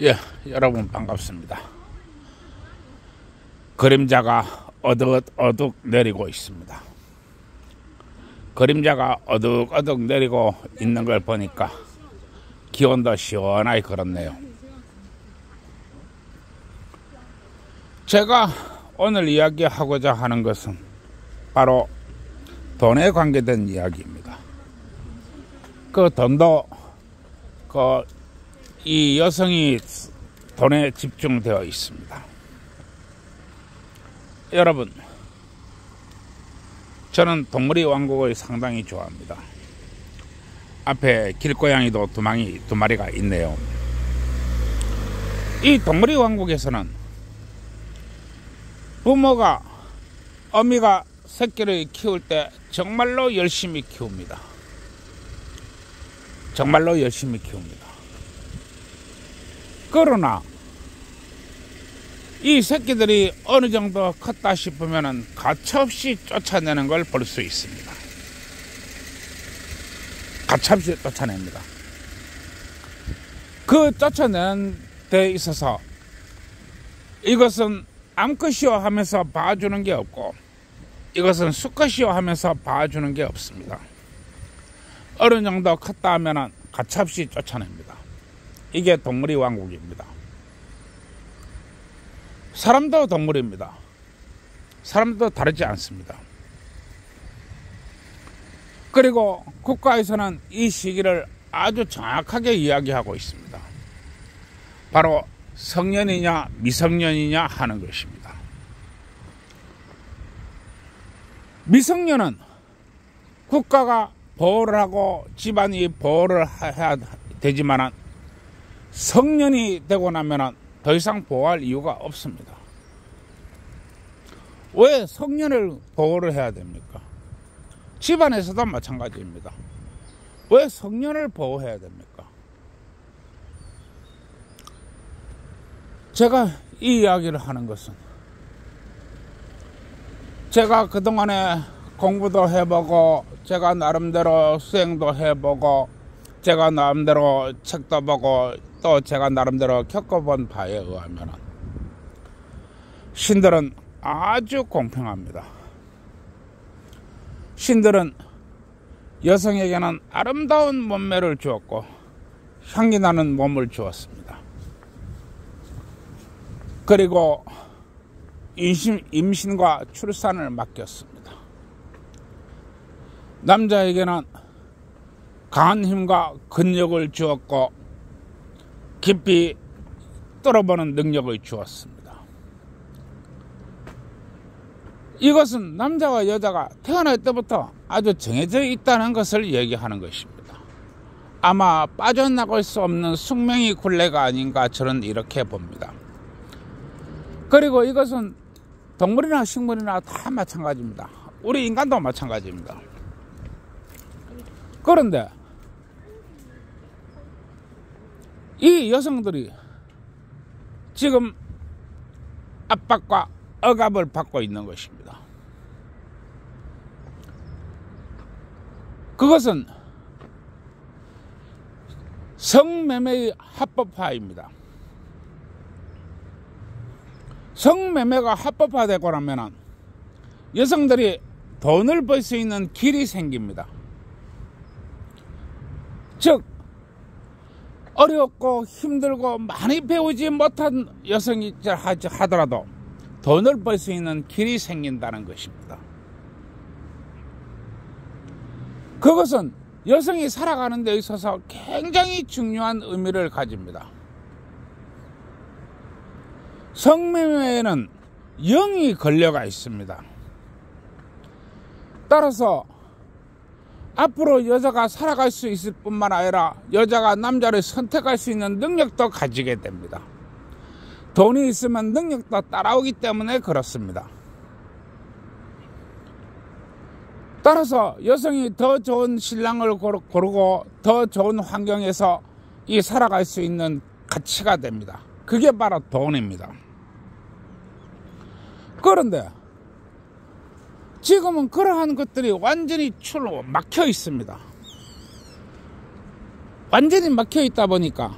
예, 여러분 반갑습니다. 그림자가 어둑어둑 내리고 있습니다. 그림자가 어둑어둑 내리고 있는 걸 보니까 기온도 시원하게 걸었네요. 제가 오늘 이야기하고자 하는 것은 바로 돈에 관계된 이야기입니다. 그 돈도 이 여성이 돈에 집중되어 있습니다. 여러분, 저는 동물의 왕국을 상당히 좋아합니다. 앞에 길고양이도 두 마리가 있네요. 이 동물의 왕국에서는 부모가 어미가 새끼를 키울 때 정말로 열심히 키웁니다. 정말로 열심히 키웁니다. 그러나 이 새끼들이 어느 정도 컸다 싶으면 가차없이 쫓아내는 걸 볼 수 있습니다. 가차없이 쫓아냅니다. 그 쫓아내는 데 있어서 이것은 암컷이요 하면서 봐주는 게 없고 이것은 수컷이요 하면서 봐주는 게 없습니다. 어느 정도 컸다 하면 가차없이 쫓아냅니다. 이게 동물의 왕국입니다. 사람도 동물입니다. 사람도 다르지 않습니다. 그리고 국가에서는 이 시기를 아주 정확하게 이야기하고 있습니다. 바로 성년이냐 미성년이냐 하는 것입니다. 미성년은 국가가 보호를 하고 집안이 보호를 해야 되지만 성년이 되고 나면 더 이상 보호할 이유가 없습니다. 왜 성년을 보호를 해야 됩니까? 집안에서도 마찬가지입니다. 왜 성년을 보호해야 됩니까? 제가 이 이야기를 하는 것은 제가 그동안에 공부도 해보고 제가 나름대로 수행도 해보고 제가 나름대로 책도 보고 또 제가 나름대로 겪어본 바에 의하면 신들은 아주 공평합니다. 신들은 여성에게는 아름다운 몸매를 주었고 향기 나는 몸을 주었습니다. 그리고 임신과 출산을 맡겼습니다. 남자에게는 강한 힘과 근력을 주었고 깊이 뚫어보는 능력을 주었습니다. 이것은 남자와 여자가 태어날 때부터 아주 정해져 있다는 것을 얘기하는 것입니다. 아마 빠져나갈 수 없는 숙명의 굴레가 아닌가 저는 이렇게 봅니다. 그리고 이것은 동물이나 식물이나 다 마찬가지입니다. 우리 인간도 마찬가지입니다. 그런데 이 여성들이 지금 압박과 억압을 받고 있는 것입니다. 그것은 성매매의 합법화입니다. 성매매가 합법화되고 나면 여성들이 돈을 벌 수 있는 길이 생깁니다. 즉 어렵고 힘들고 많이 배우지 못한 여성이 하더라도 돈을 벌 수 있는 길이 생긴다는 것입니다. 그것은 여성이 살아가는 데 있어서 굉장히 중요한 의미를 가집니다. 성매매에는 영이 걸려가 있습니다. 따라서 앞으로 여자가 살아갈 수 있을 뿐만 아니라 여자가 남자를 선택할 수 있는 능력도 가지게 됩니다. 돈이 있으면 능력도 따라오기 때문에 그렇습니다. 따라서 여성이 더 좋은 신랑을 고르고 더 좋은 환경에서 살아갈 수 있는 가치가 됩니다. 그게 바로 돈입니다. 그런데 지금은 그러한 것들이 완전히 막혀 있습니다. 완전히 막혀 있다 보니까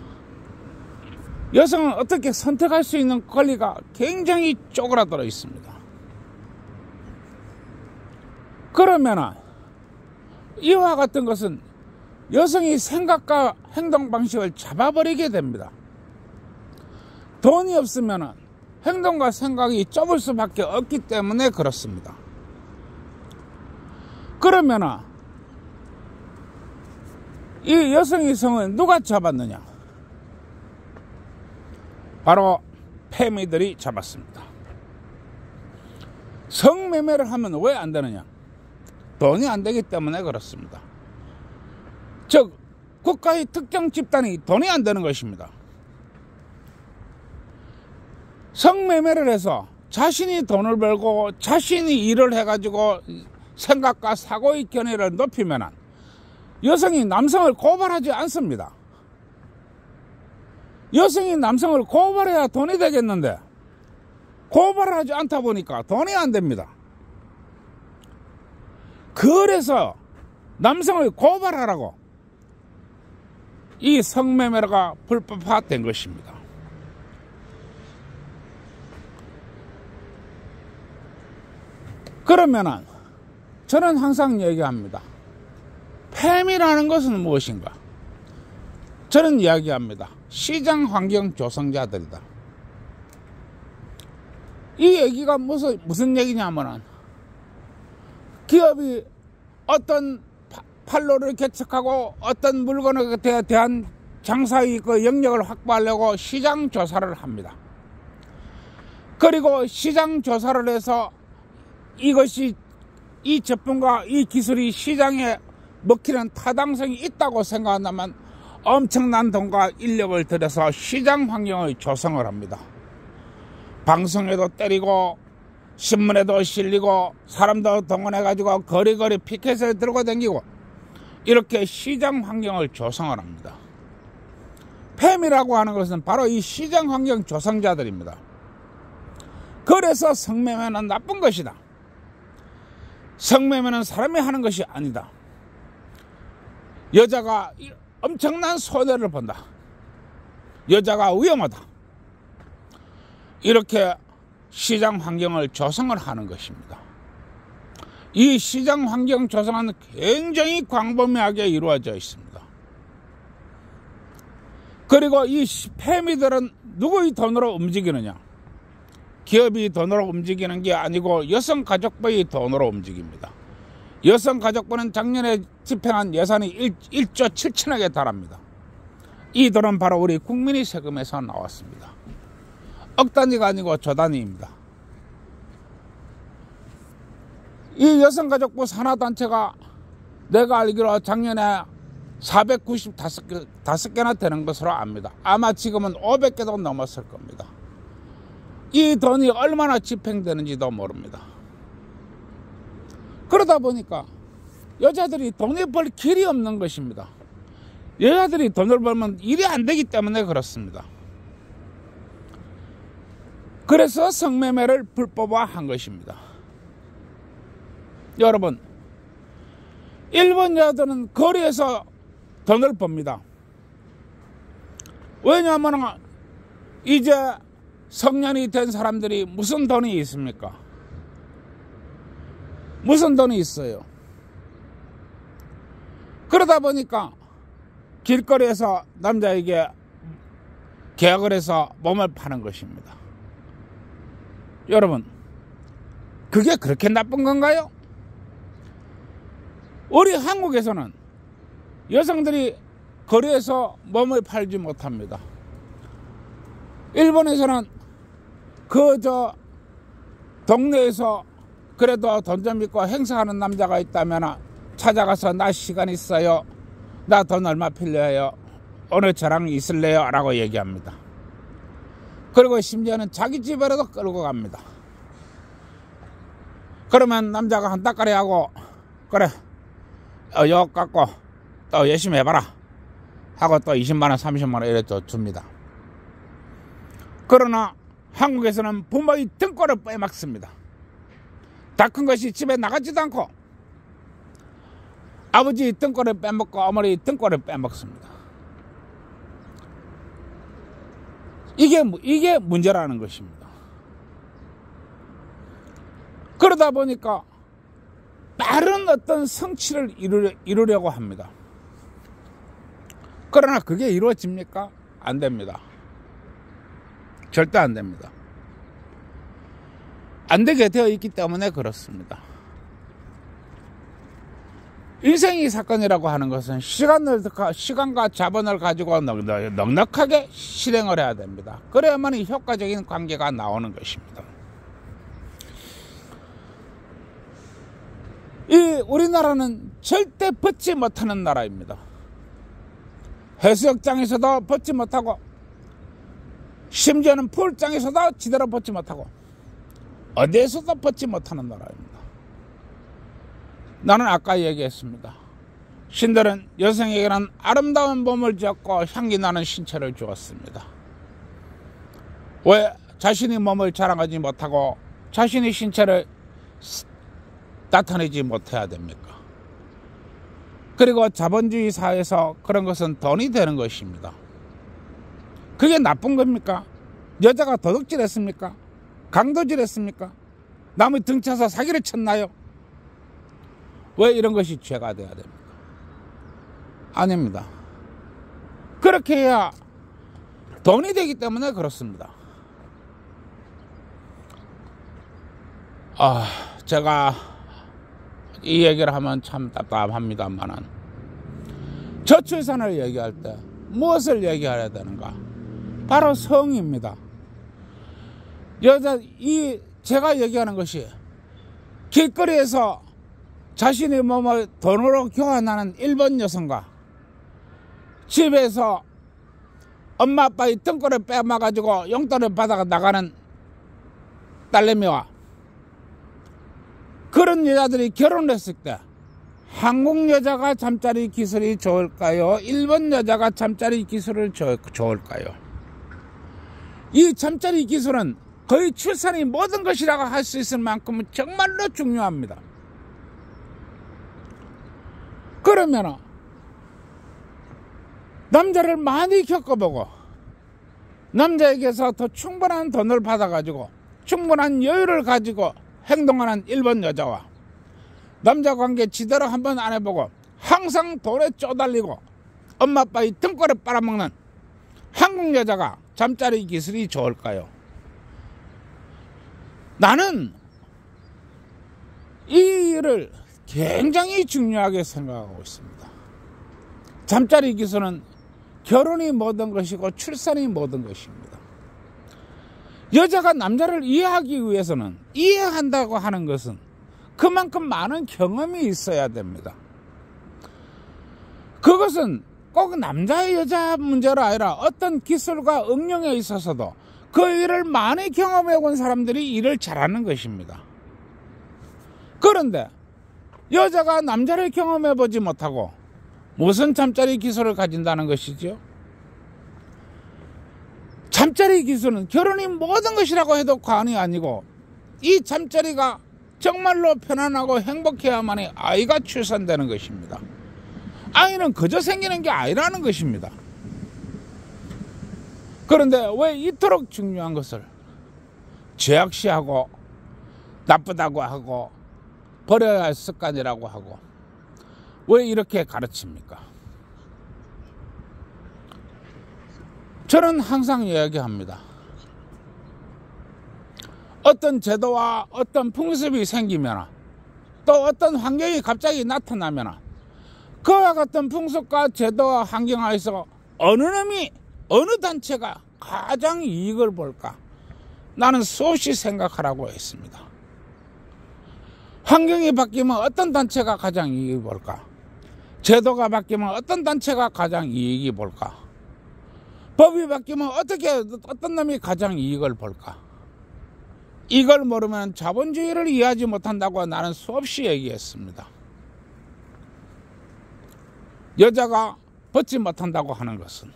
여성은 어떻게 선택할 수 있는 권리가 굉장히 쪼그라들어 있습니다. 그러면 이와 같은 것은 여성이 생각과 행동 방식을 잡아버리게 됩니다. 돈이 없으면 행동과 생각이 좁을 수밖에 없기 때문에 그렇습니다. 그러면 이 여성의 성은 누가 잡았느냐? 바로 패미들이 잡았습니다. 성매매를 하면 왜 안 되느냐? 돈이 안 되기 때문에 그렇습니다. 즉 국가의 특정 집단이 돈이 안 되는 것입니다. 성매매를 해서 자신이 돈을 벌고 자신이 일을 해가지고 생각과 사고의 견해를 높이면 여성이 남성을 고발하지 않습니다. 여성이 남성을 고발해야 돈이 되겠는데 고발을 하지 않다 보니까 돈이 안 됩니다. 그래서 남성을 고발하라고 이 성매매가 불법화된 것입니다. 그러면은 저는 항상 얘기합니다. 팸이라는 것은 무엇인가? 저는 이야기합니다. 시장 환경 조성자들이다. 이 얘기가 무슨 얘기냐면은 기업이 어떤 판로를 개척하고 어떤 물건에 대한 장사의 그 영역을 확보하려고 시장 조사를 합니다. 그리고 시장 조사를 해서 이것이 이 제품과 이 기술이 시장에 먹히는 타당성이 있다고 생각한다면 엄청난 돈과 인력을 들여서 시장 환경의 조성을 합니다. 방송에도 때리고 신문에도 실리고 사람도 동원해가지고 거리거리 피켓을 들고 다니고 이렇게 시장 환경을 조성을 합니다. 팸이라고 하는 것은 바로 이 시장 환경 조성자들입니다. 그래서 성매매는 나쁜 것이다. 성매매는 사람이 하는 것이 아니다. 여자가 엄청난 손해를 본다. 여자가 위험하다. 이렇게 시장 환경을 조성을 하는 것입니다. 이 시장 환경 조성은 굉장히 광범위하게 이루어져 있습니다. 그리고 이 패미들은 누구의 돈으로 움직이느냐? 기업이 돈으로 움직이는 게 아니고 여성가족부의 돈으로 움직입니다. 여성가족부는 작년에 집행한 예산이 1조 7천억에 달합니다. 이 돈은 바로 우리 국민의 세금에서 나왔습니다. 억 단위가 아니고 조 단위입니다. 이 여성가족부 산하단체가 내가 알기로 작년에 495개나 되는 것으로 압니다. 아마 지금은 500개도 넘었을 겁니다. 이 돈이 얼마나 집행되는지도 모릅니다. 그러다 보니까 여자들이 돈을 벌 길이 없는 것입니다. 여자들이 돈을 벌면 일이 안 되기 때문에 그렇습니다. 그래서 성매매를 불법화한 것입니다. 여러분, 일본 여자들은 거리에서 돈을 법니다. 왜냐하면 이제 성년이 된 사람들이 무슨 돈이 있습니까? 무슨 돈이 있어요? 그러다 보니까 길거리에서 남자에게 계약을 해서 몸을 파는 것입니다. 여러분, 그게 그렇게 나쁜 건가요? 우리 한국에서는 여성들이 거리에서 몸을 팔지 못합니다. 일본에서는 동네에서 그래도 돈 좀 있고 행사하는 남자가 있다면 찾아가서 나 시간 있어요. 나 돈 얼마 필요해요. 오늘 저랑 있을래요? 라고 얘기합니다. 그리고 심지어는 자기 집에라도 끌고 갑니다. 그러면 남자가 한 닦아리 하고 그래 요 갖고 또 열심히 해봐라 하고 또 20만원 30만원 이래 또 줍니다. 그러나 한국에서는 부모의 등골을 빼먹습니다. 다 큰 것이 집에 나가지도 않고 아버지 등골을 빼먹고 어머니 등골을 빼먹습니다. 이게 문제라는 것입니다. 그러다 보니까 빠른 어떤 성취를 이루려고 합니다. 그러나 그게 이루어집니까? 안 됩니다. 절대 안 됩니다. 안 되게 되어 있기 때문에 그렇습니다. 인생이 사건이라고 하는 것은 시간과 자본을 가지고 넉넉하게 실행을 해야 됩니다. 그래야만 효과적인 관계가 나오는 것입니다. 우리나라는 절대 벗지 못하는 나라입니다. 해수욕장에서도 벗지 못하고, 심지어는 풀장에서도 제대로 벗지 못하고, 어디에서도 벗지 못하는 나라입니다. 나는 아까 얘기했습니다. 신들은 여성에게는 아름다운 몸을 지었고 향기 나는 신체를 주었습니다. 왜 자신이 몸을 자랑하지 못하고 자신의 신체를 나타내지 못해야 됩니까? 그리고 자본주의 사회에서 그런 것은 돈이 되는 것입니다. 그게 나쁜 겁니까? 여자가 도둑질했습니까? 강도질했습니까? 남의 등쳐서 사기를 쳤나요? 왜 이런 것이 죄가 돼야 됩니까? 아닙니다. 그렇게 해야 돈이 되기 때문에 그렇습니다. 제가 이 얘기를 하면 참 답답합니다만은, 저출산을 얘기할 때 무엇을 얘기해야 되는가? 바로 성입니다. 제가 얘기하는 것이 길거리에서 자신의 몸을 돈으로 교환하는 일본 여성과 집에서 엄마 아빠의 등골을 빼앗아가지고 용돈을 받아 나가는 딸내미와 그런 여자들이 결혼했을 때 한국 여자가 잠자리 기술이 좋을까요? 일본 여자가 잠자리 기술을 좋을까요? 이 잠자리 기술은 거의 출산의 모든 것이라고 할 수 있을 만큼 정말로 중요합니다. 그러면 남자를 많이 겪어보고 남자에게서 더 충분한 돈을 받아가지고 충분한 여유를 가지고 행동하는 일본 여자와 남자 관계 지대로 한번 안 해보고 항상 돈에 쪼달리고 엄마 아빠의 등골을 빨아먹는 한국 여자가 잠자리 기술이 좋을까요? 나는 이 일을 굉장히 중요하게 생각하고 있습니다. 잠자리 기술은 결혼이 모든 것이고 출산이 모든 것입니다. 여자가 남자를 이해하기 위해서는, 이해한다고 하는 것은 그만큼 많은 경험이 있어야 됩니다. 그것은 꼭 남자 여자 문제가 아니라 어떤 기술과 응용에 있어서도 그 일을 많이 경험해 본 사람들이 일을 잘하는 것입니다. 그런데 여자가 남자를 경험해 보지 못하고 무슨 잠자리 기술을 가진다는 것이죠? 잠자리 기술은 결혼이 모든 것이라고 해도 과언이 아니고, 이 잠자리가 정말로 편안하고 행복해야만이 아이가 출산되는 것입니다. 아이는 그저 생기는 게 아니라는 것입니다. 그런데 왜 이토록 중요한 것을 죄악시하고 나쁘다고 하고 버려야 할 습관이라고 하고 왜 이렇게 가르칩니까? 저는 항상 이야기합니다. 어떤 제도와 어떤 풍습이 생기면, 또 어떤 환경이 갑자기 나타나면 그와 같은 풍습과 제도와 환경 하에서 어느 놈이, 어느 단체가 가장 이익을 볼까? 나는 수없이 생각하라고 했습니다. 환경이 바뀌면 어떤 단체가 가장 이익을 볼까? 제도가 바뀌면 어떤 단체가 가장 이익이 볼까? 법이 바뀌면 어떤 놈이 가장 이익을 볼까? 이걸 모르면 자본주의를 이해하지 못한다고 나는 수없이 얘기했습니다. 여자가 벗지 못한다고 하는 것은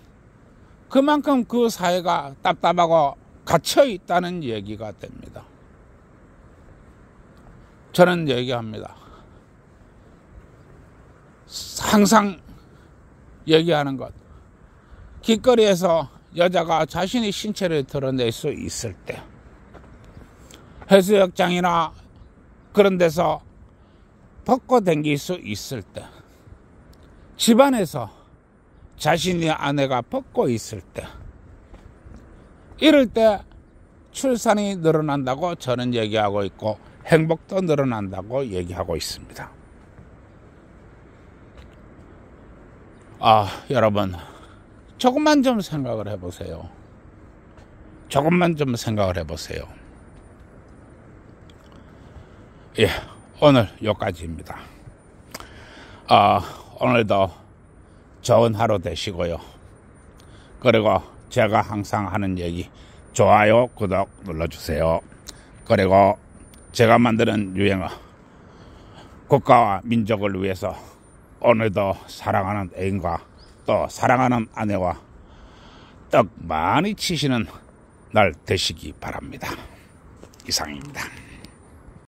그만큼 그 사회가 답답하고 갇혀 있다는 얘기가 됩니다. 저는 얘기합니다. 항상 얘기하는 것, 길거리에서 여자가 자신의 신체를 드러낼 수 있을 때, 해수욕장이나 그런 데서 벗고 다닐 수 있을 때, 집안에서 자신의 아내가 벗고 있을 때, 이럴 때 출산이 늘어난다고 저는 얘기하고 있고 행복도 늘어난다고 얘기하고 있습니다. 여러분, 조금만 좀 생각을 해보세요. 조금만 좀 생각을 해보세요. 예, 오늘 여기까지입니다. 오늘도 좋은 하루 되시고요. 그리고 제가 항상 하는 얘기, 좋아요, 구독 눌러주세요. 그리고 제가 만드는 유행어, 국가와 민족을 위해서 오늘도 사랑하는 애인과 또 사랑하는 아내와 떡 많이 치시는 날 되시기 바랍니다. 이상입니다.